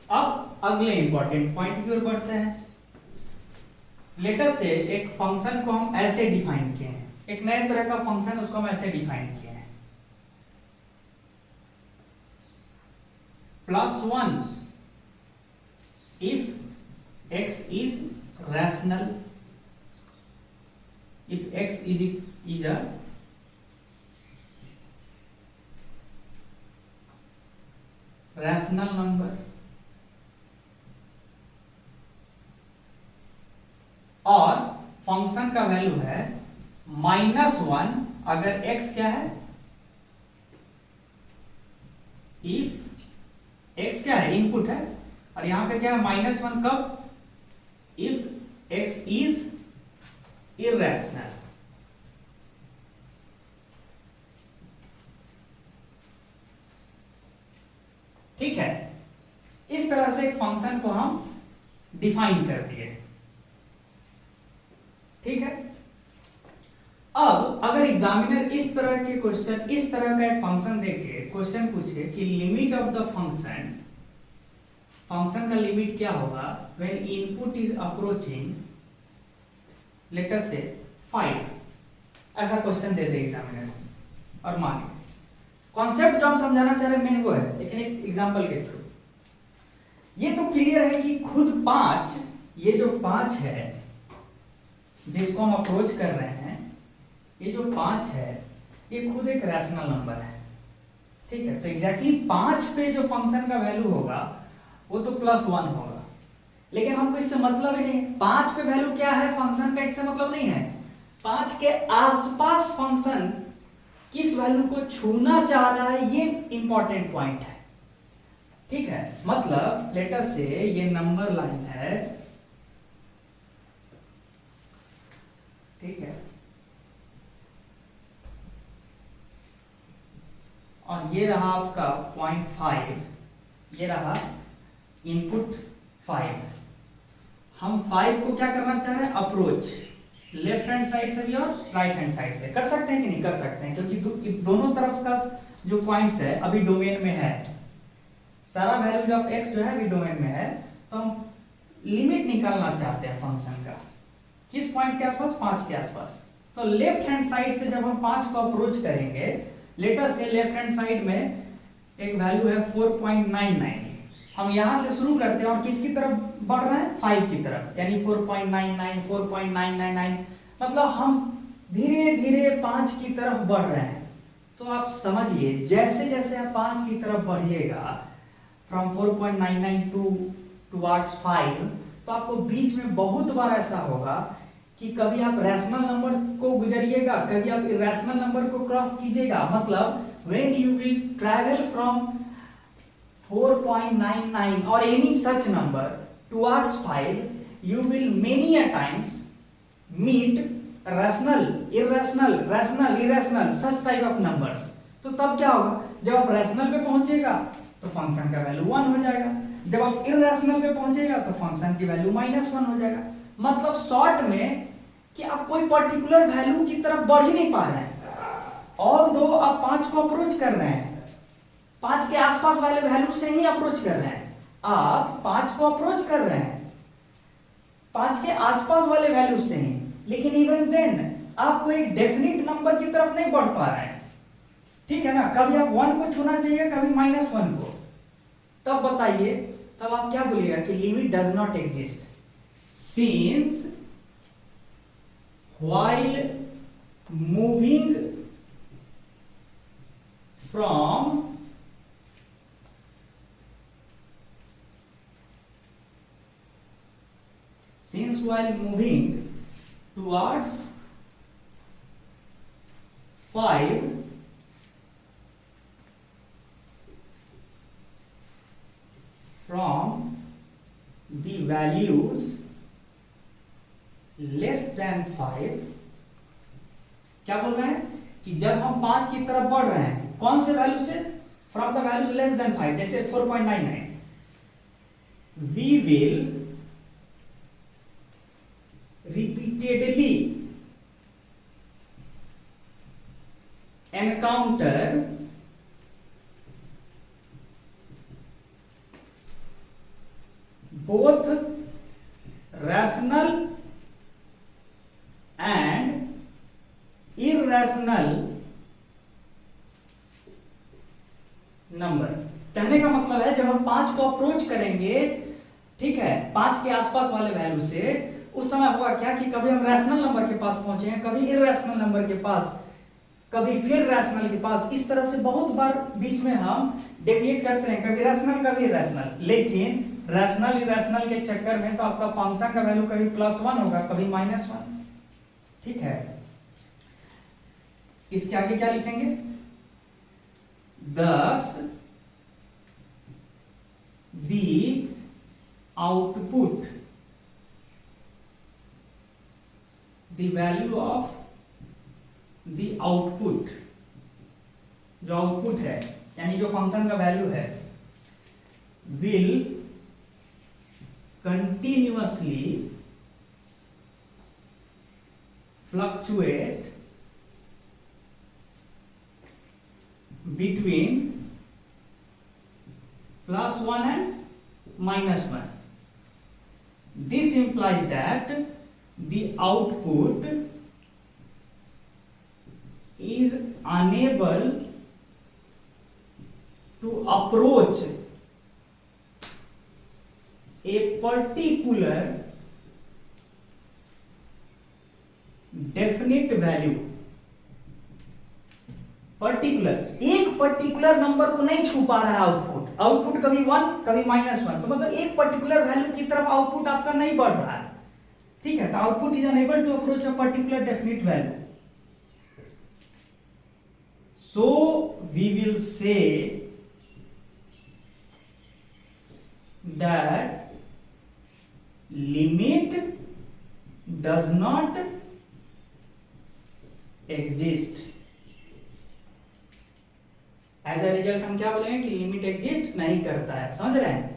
अब अगले important point की ओर बढ़ते हैं। लेटर से एक फंक्शन को हम ऐसे डिफाइन किए हैं, एक नए तरह का फंक्शन उसको हम ऐसे डिफाइन किए हैं, +1 if x is rational, if x is a rational number, और फंक्शन का वैल्यू है -1 अगर x क्या है, इफ x क्या है, इनपुट है, और यहां पे क्या है -1 कब, इफ x इज इर्रेशनल। ठीक है, इस तरह से एक फंक्शन को हम डिफाइन कर दिए। ठीक है, अब अगर एग्जामिनर इस तरह के क्वेश्चन, इस तरह का एक फंक्शन देके क्वेश्चन पूछे कि limit of the function, function का लिमिट क्या होगा when input is approaching let us से 5, ऐसा क्वेश्चन दे दे एग्जामिनर, और माने कॉन्सेप्ट जो हम समझाना चाह रहे हैं मेन वो है, लेकिन एक एग्जांपल के थ्रू। ये तो क्लियर है कि खुद 5, ये जो 5 है जिसको हम अप्रोच कर रहे हैं, ये जो 5 है ये खुद एक रैशनल नंबर है। ठीक है, तो एग्जैक्टली 5 पे जो फंक्शन का वैल्यू होगा वो तो +1 होगा, लेकिन हमको इससे मतलब ही नहीं, 5 पे वैल्यू क्या है फंक्शन का इससे मतलब नहीं है। 5 के आसपास फंक्शन किस वैल्यू को छूना चाह रहा है ये इंपॉर्टेंट पॉइंट है। ठीक है, मतलब लेटर से ये नंबर लाइन है, ठीक है, और ये रहा आपका 0.5, ये रहा इनपुट 5। हम 5 को क्या करना चाह रहे हैं, अप्रोच लेफ्ट हैंड साइड से भी और राइट हैंड साइड से। कर सकते हैं कि नहीं कर सकते हैं, क्योंकि दोनों तरफ का जो पॉइंट्स है अभी डोमेन में है, सारा वैल्यूज ऑफ x जो है अभी डोमेन में है, तो हम लिमिट निकालना चाहते हैं फंक्शन का किस पॉइंट के आसपास, 5 के आसपास। तो लेफ्ट हैंड साइड से जब हम 5 को अप्रोच करेंगे, लेटर से लेफ्ट हैंड साइड में एक वैल्यू है 4.99, हम यहां से शुरू करते हैं और किसकी तरफ बढ़ रहे हैं, 5 की तरफ, यानी 4.99, 4.999, मतलब हम धीरे धीरे 5 की तरफ बढ़ रहे हैं। तो आप समझिए जैसे जैसे आप 5 की तरफ बढ़िएगा, फ्रॉम 4.99 टुवर्ड्स 5, तो आपको बीच में बहुत बार ऐसा होगा कि कभी आप रैशनल नंबर को गुजरिएगा, कभी आप इरेशनल नंबर को क्रॉस कीजिएगा। मतलब when you will travel from 4.99 or any such number towards 5, you will many a times meet rational, irrational, rational, irrational, such type of numbers। तो तब क्या होगा, जब आप रैशनल पे पहुंचेगा तो फंक्शन का वैल्यू 1 हो जाएगा, जब आप इर्रेशनल पे पहुंचेगा तो फंक्शन की वैल्यू -1 हो जाएगा। मतलब शॉर्ट में कि आप कोई पर्टिकुलर वैल्यू की तरफ बढ़ ही नहीं पा रहे हैं, ऑल दो आप 5 को अप्रोच कर रहे हैं, 5 के आसपास वाले वैल्यू से ही अप्रोच कर रहे हैं, आप 5 को अप्रोच कर रहे हैं 5 के आसपास वाले वैल्यू से ही, लेकिन इवन देन आपको एक डेफिनेट नंबर की तरफ नहीं बढ़ पा रहे हैं। ठीक है ना, कभी आप 1 को छूना चाहिए, कभी -1 को, तब बताइए, तब आप क्या बोलिएगा कि limit does not exist since while moving from since while moving towards 5, from the values less than 5, क्या बोल रहे हैं कि जब हम 5 की तरफ बढ़ रहे हैं, कौन से वैल्यू से, from the value less than 5, जैसे 4.99, we will repeatedly encounter both rational and irrational number. कहने का मतलब है जब हम 5 को अप्रोच करेंगे, ठीक है, 5 के आसपास वाले वैल्यू से, उस समय होगा क्या कि कभी हम रैशनल नंबर के पास पहुंचे हैं, कभी इरैशनल नंबर के पास, कभी फिर रैशनल के पास। इस तरह से बहुत बार बीच में हम डेविएट करते हैं, कभी रैशनल कभी इरैशनल। लेकिन रैशनल इरैशनल के चक्कर में तो आपका फंक्शन का वैल्यू कभी +1 होगा, कभी -1, ठीक है। इसके आगे क्या लिखेंगे? Thus the output, the value of the output, जो आउटपुट है यानी जो फंक्शन का वैल्यू है, will continuously fluctuate between +1 and -1. This implies that the output is unable to approach a particular definite value. एक पर्टिकुलर नंबर को नहीं छू पा रहा है आउटपुट। आउटपुट कभी 1 कभी -1, तो मतलब एक पर्टिकुलर वैल्यू की तरफ आउटपुट आपका नहीं बढ़ रहा है, ठीक है। तो output is unable to approach a particular definite value. So we will say that limit does not exist. As a result हम क्या बोलेंगे कि लिमिट एग्जिस्ट नहीं करता है। समझ रहे हैं?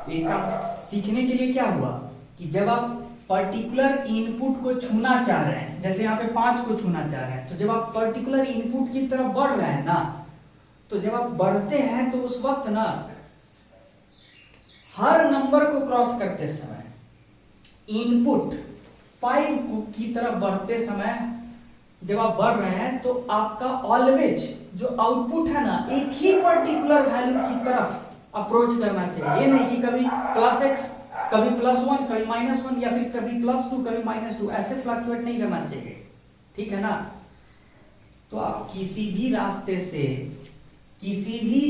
तो इसका सीखने के लिए क्या हुआ कि जब आप पर्टिकुलर इनपुट को छूना चाह रहे हैं, जैसे यहाँ पे 5 को छूना चाह रहे हैं, तो जब आप पर्टिकुलर इनपुट की तरफ बढ़ रहे हैं ना, तो जब आप बढ़ते हैं तो उस वक्त ना हर नंबर को क्रॉस करते समय इनपुट 5 की तरफ बढ़ते समय जब आप बढ़ रहे हैं तो आपका ऑलवेज जो आउटपुट है ना एक ही पर्टिकुलर वैल्यू की तरफ अप्रोच करना चाहिए। ये नहीं कि कभी +x कभी +1 कभी -1 या फिर कभी +2 कभी -2, ऐसे फ्लक्चुएट नहीं करना चाहिए, ठीक है ना। तो आप किसी भी रास्ते से किसी भी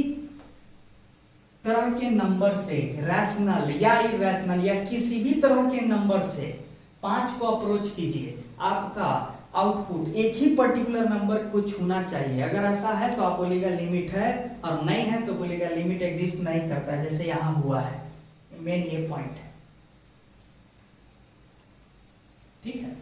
तरह के नंबर से, रैशनल या इरैशनल या किसी भी तरह के नंबर से 5 को अप्रोच कीजिए, आपका आउटपुट एक ही पर्टिकुलर नंबर को छूना चाहिए। अगर ऐसा है तो आप बोलेगा लिमिट है, और नहीं है तो बोलेगा लिमिट एग्जिस्ट नहीं करता है, जैसे यहां हुआ है। मेन ये पॉइंट है, ठीक है।